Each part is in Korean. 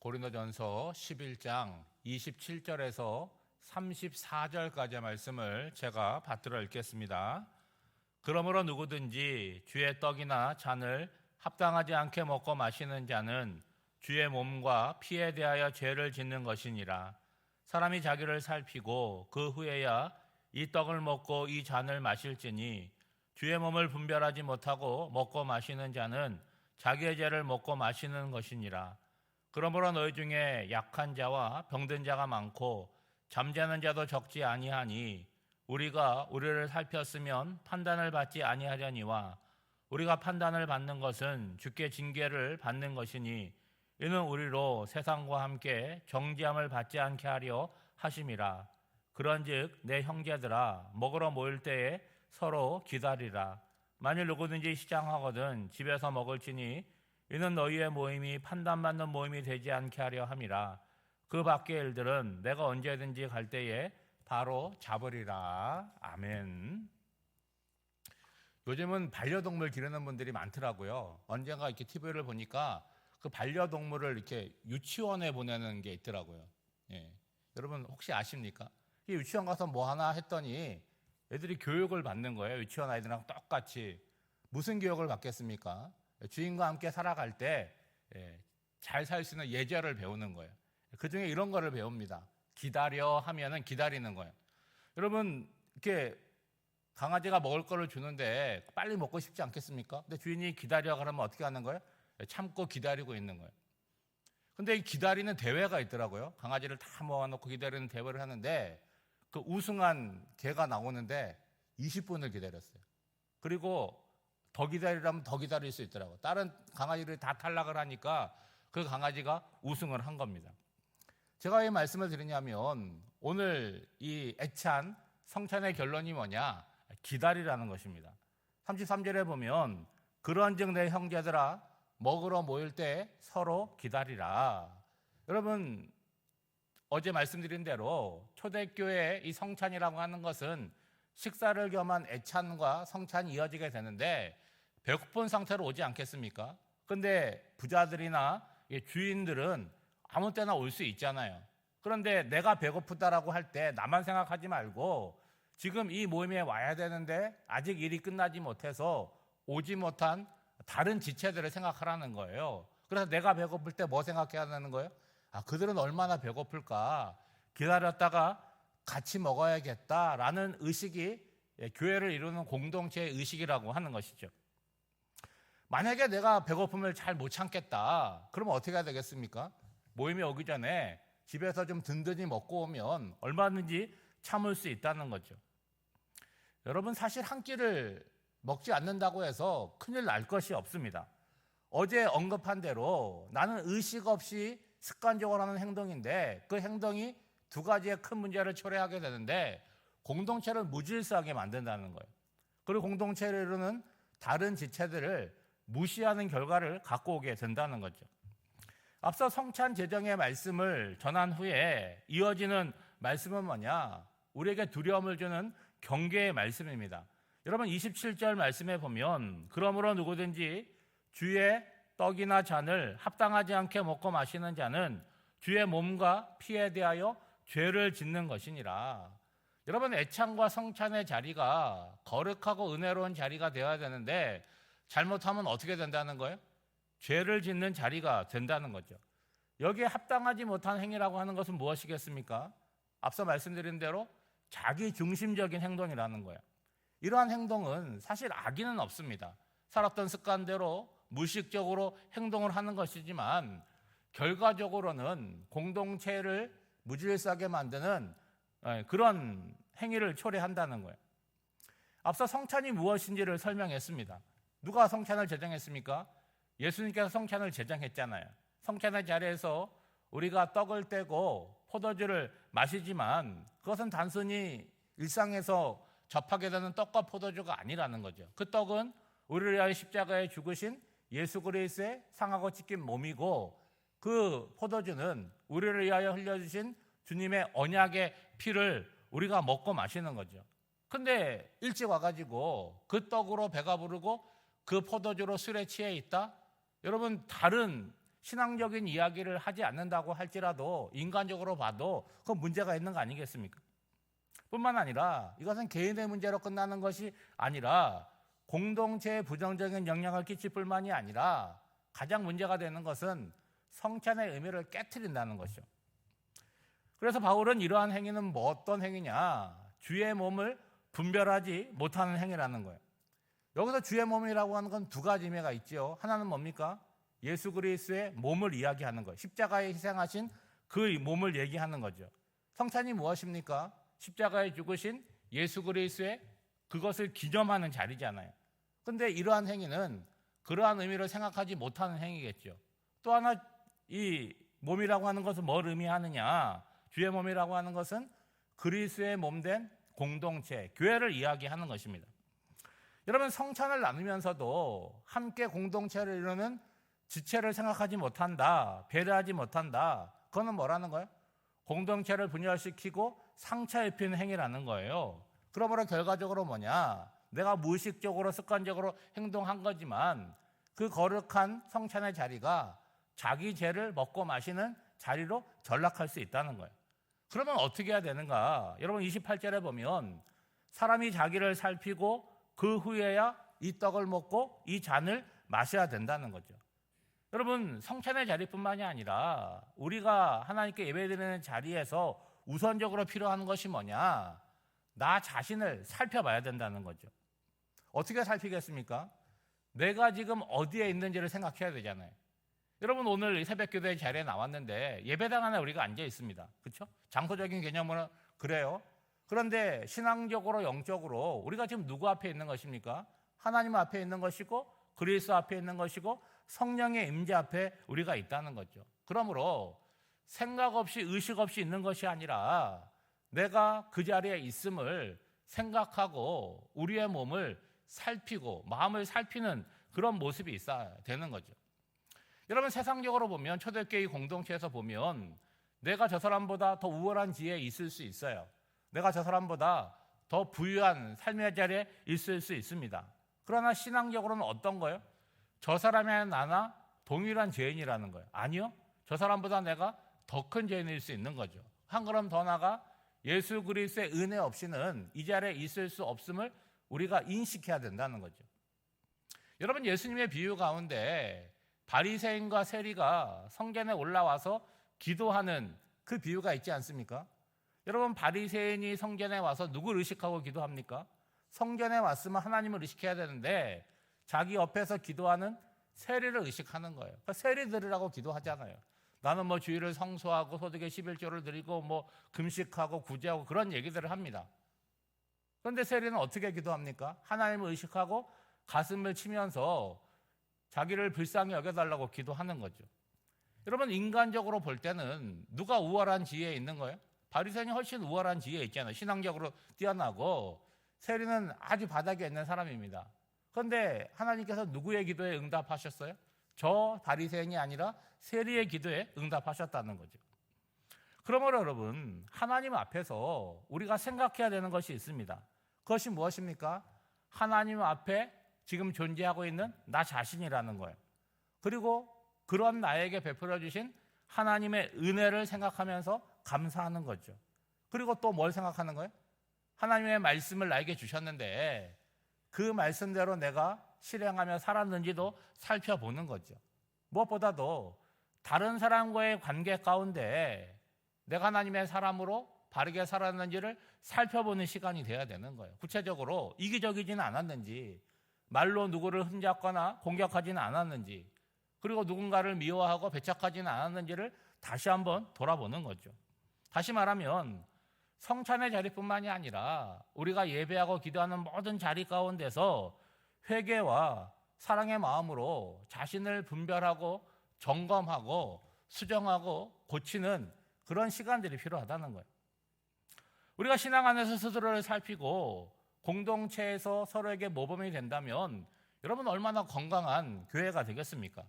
고린도전서 11장 27절에서 34절까지의 말씀을 제가 받들어 읽겠습니다. 그러므로 누구든지 주의 떡이나 잔을 합당하지 않게 먹고 마시는 자는 주의 몸과 피에 대하여 죄를 짓는 것이니라. 사람이 자기를 살피고 그 후에야 이 떡을 먹고 이 잔을 마실지니 주의 몸을 분별하지 못하고 먹고 마시는 자는 자기의 죄를 먹고 마시는 것이니라. 그러므로 너희 중에 약한 자와 병든 자가 많고 잠자는 자도 적지 아니하니 우리가 우리를 살폈으면 판단을 받지 아니하려니와 우리가 판단을 받는 것은 주께 징계를 받는 것이니 이는 우리로 세상과 함께 정죄함을 받지 않게 하려 하심이라. 그런즉 내 형제들아 먹으러 모일 때에 서로 기다리라. 만일 누구든지 시장하거든 집에서 먹을지니 이는 너희의 모임이 판단받는 모임이 되지 않게 하려 함이라. 그 밖의 일들은 내가 언제든지 갈 때에 바로 잡으리라. 아멘. 요즘은 반려동물 기르는 분들이 많더라고요. 언젠가 이렇게 TV를 보니까 그 반려동물을 이렇게 유치원에 보내는 게 있더라고요. 예. 여러분 혹시 아십니까? 유치원 가서 뭐 하나 했더니 애들이 교육을 받는 거예요. 유치원 아이들이랑 똑같이. 무슨 교육을 받겠습니까? 주인과 함께 살아갈 때 잘 살 수 있는 예절을 배우는 거예요. 그중에 이런 거를 배웁니다. 기다려 하면은 기다리는 거예요. 여러분 이렇게 강아지가 먹을 거를 주는데 빨리 먹고 싶지 않겠습니까? 근데 주인이 기다려 그러면 어떻게 하는 거예요? 참고 기다리고 있는 거예요. 근데 이 기다리는 대회가 있더라고요. 강아지를 다 모아놓고 기다리는 대회를 하는데 그 우승한 개가 나오는데 20분을 기다렸어요. 그리고 더 기다리라면 더 기다릴 수 있더라고요. 다른 강아지들이 다 탈락을 하니까 그 강아지가 우승을 한 겁니다. 제가 이 말씀을 드리냐면 오늘 이 애찬 성찬의 결론이 뭐냐? 기다리라는 것입니다. 33절에 보면 그런즉 내 형제들아 먹으러 모일 때 서로 기다리라. 여러분 어제 말씀드린 대로 초대교회 이 성찬이라고 하는 것은 식사를 겸한 애찬과 성찬이 이어지게 되는데 배고픈 상태로 오지 않겠습니까? 근데 부자들이나 주인들은 아무 때나 올 수 있잖아요. 그런데 내가 배고프다라고 할 때 나만 생각하지 말고 지금 이 모임에 와야 되는데 아직 일이 끝나지 못해서 오지 못한 다른 지체들을 생각하라는 거예요. 그래서 내가 배고플 때 뭐 생각해야 하는 거예요? 그들은 얼마나 배고플까? 기다렸다가 같이 먹어야겠다라는 의식이 교회를 이루는 공동체의 의식이라고 하는 것이죠. 만약에 내가 배고픔을 잘 못 참겠다. 그러면 어떻게 해야 되겠습니까? 모임에 오기 전에 집에서 좀 든든히 먹고 오면 얼마든지 참을 수 있다는 거죠. 여러분 사실 한 끼를 먹지 않는다고 해서 큰일 날 것이 없습니다. 어제 언급한 대로 나는 의식 없이 습관적으로 하는 행동인데 그 행동이 두 가지의 큰 문제를 초래하게 되는데 공동체를 무질서하게 만든다는 거예요. 그리고 공동체를 이루는 다른 지체들을 무시하는 결과를 갖고 오게 된다는 거죠. 앞서 성찬 제정의 말씀을 전한 후에 이어지는 말씀은 뭐냐? 우리에게 두려움을 주는 경계의 말씀입니다. 여러분 27절 말씀에 보면 그러므로 누구든지 주의 떡이나 잔을 합당하지 않게 먹고 마시는 자는 주의 몸과 피에 대하여 죄를 짓는 것이니라. 여러분 애찬과 성찬의 자리가 거룩하고 은혜로운 자리가 되어야 되는데 잘못하면 어떻게 된다는 거예요? 죄를 짓는 자리가 된다는 거죠. 여기에 합당하지 못한 행위라고 하는 것은 무엇이겠습니까? 앞서 말씀드린 대로 자기 중심적인 행동이라는 거예요. 이러한 행동은 사실 악의는 없습니다. 살았던 습관대로 무의식적으로 행동을 하는 것이지만 결과적으로는 공동체를 무질서하게 만드는 그런 행위를 초래한다는 거예요. 앞서 성찬이 무엇인지를 설명했습니다. 누가 성찬을 제정했습니까? 예수님께서 성찬을 제정했잖아요. 성찬의 자리에서 우리가 떡을 떼고 포도주를 마시지만 그것은 단순히 일상에서 접하게 되는 떡과 포도주가 아니라는 거죠. 그 떡은 우리를 위하여 십자가에 죽으신 예수 그리스도의 상하고 찢긴 몸이고 그 포도주는 우리를 위하여 흘려주신 주님의 언약의 피를 우리가 먹고 마시는 거죠. 근데 일찍 와가지고 그 떡으로 배가 부르고 그 포도주로 술에 취해 있다? 여러분 다른 신앙적인 이야기를 하지 않는다고 할지라도 인간적으로 봐도 그건 문제가 있는 거 아니겠습니까? 뿐만 아니라 이것은 개인의 문제로 끝나는 것이 아니라 공동체에 부정적인 영향을 끼칠 뿐만이 아니라 가장 문제가 되는 것은 성찬의 의미를 깨트린다는 것이죠. 그래서 바울은 이러한 행위는 뭐 어떤 행위냐? 주의 몸을 분별하지 못하는 행위라는 거예요. 여기서 주의 몸이라고 하는 건 두 가지 의미가 있죠. 하나는 뭡니까? 예수 그리스도의 몸을 이야기하는 거예요. 십자가에 희생하신 그 몸을 얘기하는 거죠. 성찬이 무엇입니까? 십자가에 죽으신 예수 그리스도의 그것을 기념하는 자리잖아요. 그런데 이러한 행위는 그러한 의미를 생각하지 못하는 행위겠죠. 또 하나 이 몸이라고 하는 것은 뭘 의미하느냐? 주의 몸이라고 하는 것은 그리스도의 몸된 공동체, 교회를 이야기하는 것입니다. 여러분, 성찬을 나누면서도 함께 공동체를 이루는 지체를 생각하지 못한다, 배려하지 못한다. 그거는 뭐라는 거예요? 공동체를 분열시키고 상처 입히는 행위라는 거예요. 그러므로 결과적으로 뭐냐? 내가 무의식적으로 습관적으로 행동한 거지만 그 거룩한 성찬의 자리가 자기 죄를 먹고 마시는 자리로 전락할 수 있다는 거예요. 그러면 어떻게 해야 되는가? 여러분 28절에 보면 사람이 자기를 살피고 그 후에야 이 떡을 먹고 이 잔을 마셔야 된다는 거죠. 여러분, 성찬의 자리뿐만이 아니라 우리가 하나님께 예배드리는 자리에서 우선적으로 필요한 것이 뭐냐? 나 자신을 살펴봐야 된다는 거죠. 어떻게 살피겠습니까? 내가 지금 어디에 있는지를 생각해야 되잖아요. 여러분, 오늘 새벽 기도의 자리에 나왔는데 예배당 안에 우리가 앉아 있습니다. 그렇죠? 장소적인 개념으로 그래요. 그런데 신앙적으로 영적으로 우리가 지금 누구 앞에 있는 것입니까? 하나님 앞에 있는 것이고 그리스도 앞에 있는 것이고 성령의 임재 앞에 우리가 있다는 거죠. 그러므로 생각 없이 의식 없이 있는 것이 아니라 내가 그 자리에 있음을 생각하고 우리의 몸을 살피고 마음을 살피는 그런 모습이 있어야 되는 거죠. 여러분, 세상적으로 보면 초대교회 공동체에서 보면 내가 저 사람보다 더 우월한 지혜에 있을 수 있어요. 내가 저 사람보다 더 부유한 삶의 자리에 있을 수 있습니다. 그러나 신앙적으로는 어떤 거예요? 저 사람이 나나 동일한 죄인이라는 거예요. 아니요. 저 사람보다 내가 더 큰 죄인일 수 있는 거죠. 한 걸음 더 나가 예수 그리스도의 은혜 없이는 이 자리에 있을 수 없음을 우리가 인식해야 된다는 거죠. 여러분, 예수님의 비유 가운데 바리새인과 세리가 성전에 올라와서 기도하는 그 비유가 있지 않습니까? 여러분, 바리새인이 성전에 와서 누구를 의식하고 기도합니까? 성전에 왔으면 하나님을 의식해야 되는데 자기 옆에서 기도하는 세리를 의식하는 거예요. 그러니까 세리 드리라고 기도하잖아요. 나는 뭐 주일을 성수하고 소득의 11조를 드리고 뭐 금식하고 구제하고 그런 얘기들을 합니다. 그런데 세리는 어떻게 기도합니까? 하나님을 의식하고 가슴을 치면서 자기를 불쌍히 여겨달라고 기도하는 거죠. 여러분, 인간적으로 볼 때는 누가 우월한 지혜에 있는 거예요? 바리새인이 훨씬 우월한 지혜에 있잖아요. 신앙적으로 뛰어나고 세리는 아주 바닥에 있는 사람입니다. 그런데 하나님께서 누구의 기도에 응답하셨어요? 저 바리새인이 아니라 세리의 기도에 응답하셨다는 거죠. 그러므로 여러분, 하나님 앞에서 우리가 생각해야 되는 것이 있습니다. 그것이 무엇입니까? 하나님 앞에 지금 존재하고 있는 나 자신이라는 거예요. 그리고 그런 나에게 베풀어 주신 하나님의 은혜를 생각하면서 감사하는 거죠. 그리고 또 뭘 생각하는 거예요? 하나님의 말씀을 나에게 주셨는데 그 말씀대로 내가 실행하며 살았는지도 살펴보는 거죠. 무엇보다도 다른 사람과의 관계 가운데 내가 하나님의 사람으로 바르게 살았는지를 살펴보는 시간이 돼야 되는 거예요. 구체적으로 이기적이지는 않았는지, 말로 누구를 흠잡거나 공격하지는 않았는지, 그리고 누군가를 미워하고 배척하지는 않았는지를 다시 한번 돌아보는 거죠. 다시 말하면 성찬의 자리뿐만이 아니라 우리가 예배하고 기도하는 모든 자리 가운데서 회개와 사랑의 마음으로 자신을 분별하고 점검하고 수정하고 고치는 그런 시간들이 필요하다는 거예요. 우리가 신앙 안에서 스스로를 살피고 공동체에서 서로에게 모범이 된다면 여러분 얼마나 건강한 교회가 되겠습니까?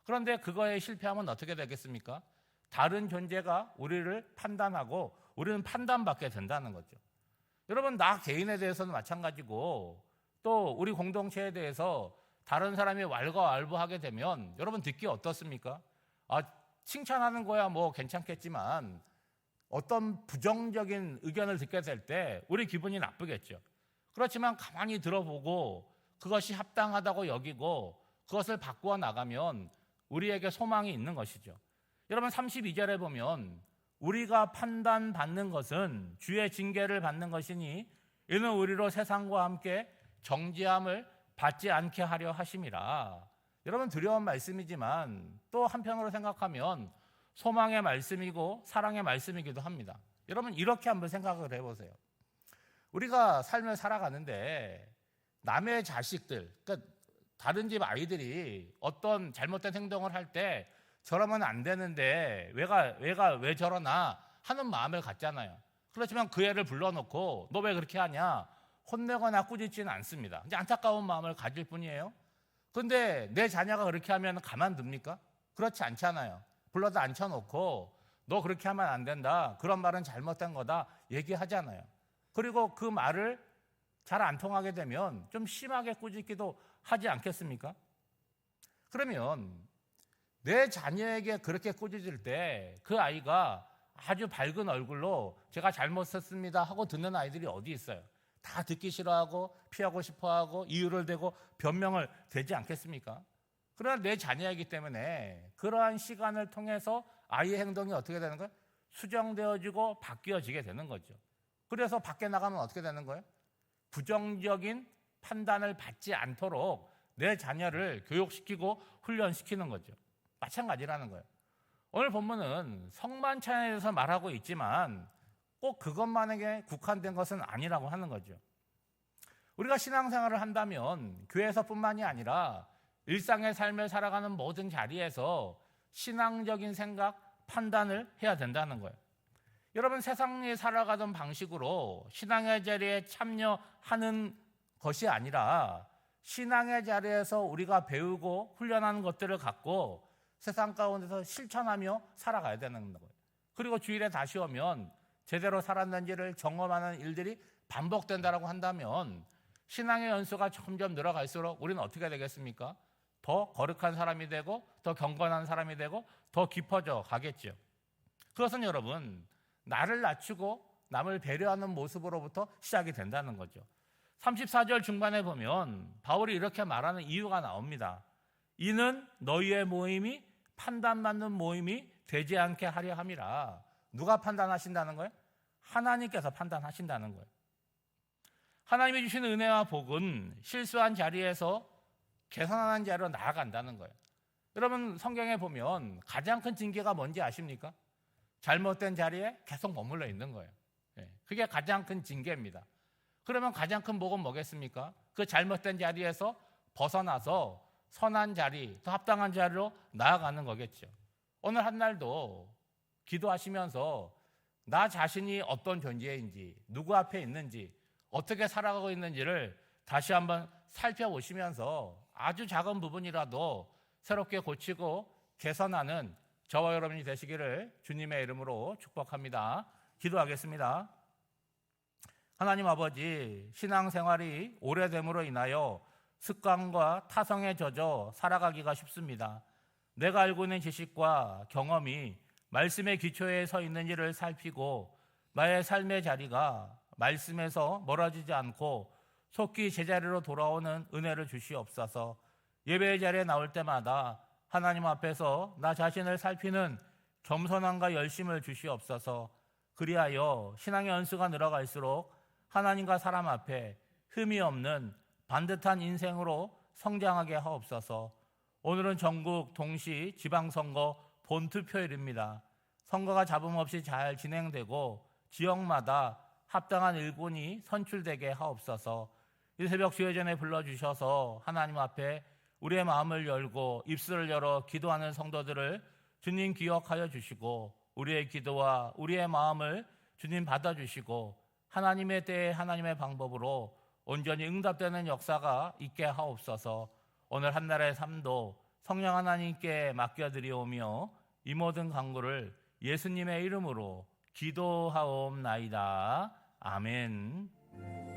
그런데 그거에 실패하면 어떻게 되겠습니까? 다른 존재가 우리를 판단하고 우리는 판단받게 된다는 거죠. 여러분, 나 개인에 대해서는 마찬가지고 또 우리 공동체에 대해서 다른 사람이 왈가왈부하게 되면 여러분 듣기 어떻습니까? 칭찬하는 거야 뭐 괜찮겠지만 어떤 부정적인 의견을 듣게 될 때 우리 기분이 나쁘겠죠. 그렇지만 가만히 들어보고 그것이 합당하다고 여기고 그것을 바꾸어 나가면 우리에게 소망이 있는 것이죠. 여러분 32절에 보면 우리가 판단받는 것은 주의 징계를 받는 것이니 이는 우리로 세상과 함께 정죄함을 받지 않게 하려 하심이라. 여러분 두려운 말씀이지만 또 한편으로 생각하면 소망의 말씀이고 사랑의 말씀이기도 합니다. 여러분 이렇게 한번 생각을 해보세요. 우리가 삶을 살아가는데 남의 자식들, 그러니까 다른 집 아이들이 어떤 잘못된 행동을 할 때 저러면 안 되는데 왜 저러나 하는 마음을 갖잖아요. 그렇지만 그 애를 불러놓고 너 왜 그렇게 하냐 혼내거나 꾸짖지는 않습니다. 이제 안타까운 마음을 가질 뿐이에요. 그런데 내 자녀가 그렇게 하면 가만둡니까? 그렇지 않잖아요. 불러다 앉혀놓고 너 그렇게 하면 안 된다, 그런 말은 잘못된 거다 얘기하잖아요. 그리고 그 말을 잘 안 통하게 되면 좀 심하게 꾸짖기도 하지 않겠습니까? 그러면 내 자녀에게 그렇게 꾸짖을 때 그 아이가 아주 밝은 얼굴로 제가 잘못했습니다 하고 듣는 아이들이 어디 있어요? 다 듣기 싫어하고 피하고 싶어하고 이유를 대고 변명을 대지 않겠습니까? 그러나 내 자녀이기 때문에 그러한 시간을 통해서 아이의 행동이 어떻게 되는 거예요? 수정되어지고 바뀌어지게 되는 거죠. 그래서 밖에 나가면 어떻게 되는 거예요? 부정적인 판단을 받지 않도록 내 자녀를 교육시키고 훈련시키는 거죠. 마찬가지라는 거예요. 오늘 본문은 성만찬에 대해서 말하고 있지만 꼭 그것만에게 국한된 것은 아니라고 하는 거죠. 우리가 신앙생활을 한다면 교회에서뿐만이 아니라 일상의 삶을 살아가는 모든 자리에서 신앙적인 생각, 판단을 해야 된다는 거예요. 여러분 세상에 살아가던 방식으로 신앙의 자리에 참여하는 것이 아니라 신앙의 자리에서 우리가 배우고 훈련하는 것들을 갖고 세상 가운데서 실천하며 살아가야 되는 거예요. 그리고 주일에 다시 오면 제대로 살았는지를 점검하는 일들이 반복된다고 한다면 신앙의 연수가 점점 늘어갈수록 우리는 어떻게 되겠습니까? 더 거룩한 사람이 되고 더 경건한 사람이 되고 더 깊어져 가겠죠. 그것은 여러분 나를 낮추고 남을 배려하는 모습으로부터 시작이 된다는 거죠. 34절 중반에 보면 바울이 이렇게 말하는 이유가 나옵니다. 이는 너희의 모임이 판단받는 모임이 되지 않게 하려 함이라. 누가 판단하신다는 거예요? 하나님께서 판단하신다는 거예요. 하나님이 주신 은혜와 복은 실수한 자리에서 개선하는 자리로 나아간다는 거예요. 여러분 성경에 보면 가장 큰 징계가 뭔지 아십니까? 잘못된 자리에 계속 머물러 있는 거예요. 그게 가장 큰 징계입니다. 그러면 가장 큰 복은 뭐겠습니까? 그 잘못된 자리에서 벗어나서 선한 자리, 더 합당한 자리로 나아가는 거겠죠. 오늘 한 날도 기도하시면서 나 자신이 어떤 존재인지, 누구 앞에 있는지, 어떻게 살아가고 있는지를 다시 한번 살펴보시면서 아주 작은 부분이라도 새롭게 고치고 개선하는 저와 여러분이 되시기를 주님의 이름으로 축복합니다. 기도하겠습니다. 하나님 아버지, 신앙생활이 오래됨으로 인하여 습관과 타성에 젖어 살아가기가 쉽습니다. 내가 알고 있는 지식과 경험이 말씀의 기초에 서 있는지를 살피고 나의 삶의 자리가 말씀에서 멀어지지 않고 속히 제자리로 돌아오는 은혜를 주시옵소서. 예배의 자리에 나올 때마다 하나님 앞에서 나 자신을 살피는 겸손함과 열심을 주시옵소서. 그리하여 신앙의 연수가 늘어갈수록 하나님과 사람 앞에 흠이 없는 반듯한 인생으로 성장하게 하옵소서. 오늘은 전국 동시 지방선거 본투표일입니다. 선거가 잡음 없이 잘 진행되고 지역마다 합당한 일꾼이 선출되게 하옵소서. 이 새벽 주회전에 불러주셔서 하나님 앞에 우리의 마음을 열고 입술을 열어 기도하는 성도들을 주님 기억하여 주시고 우리의 기도와 우리의 마음을 주님 받아주시고 하나님의 때에 하나님의 방법으로 온전히 응답되는 역사가 있게 하옵소서. 오늘 한날의 삶도 성령 하나님께 맡겨드리오며 이 모든 간구를 예수님의 이름으로 기도하옵나이다. 아멘.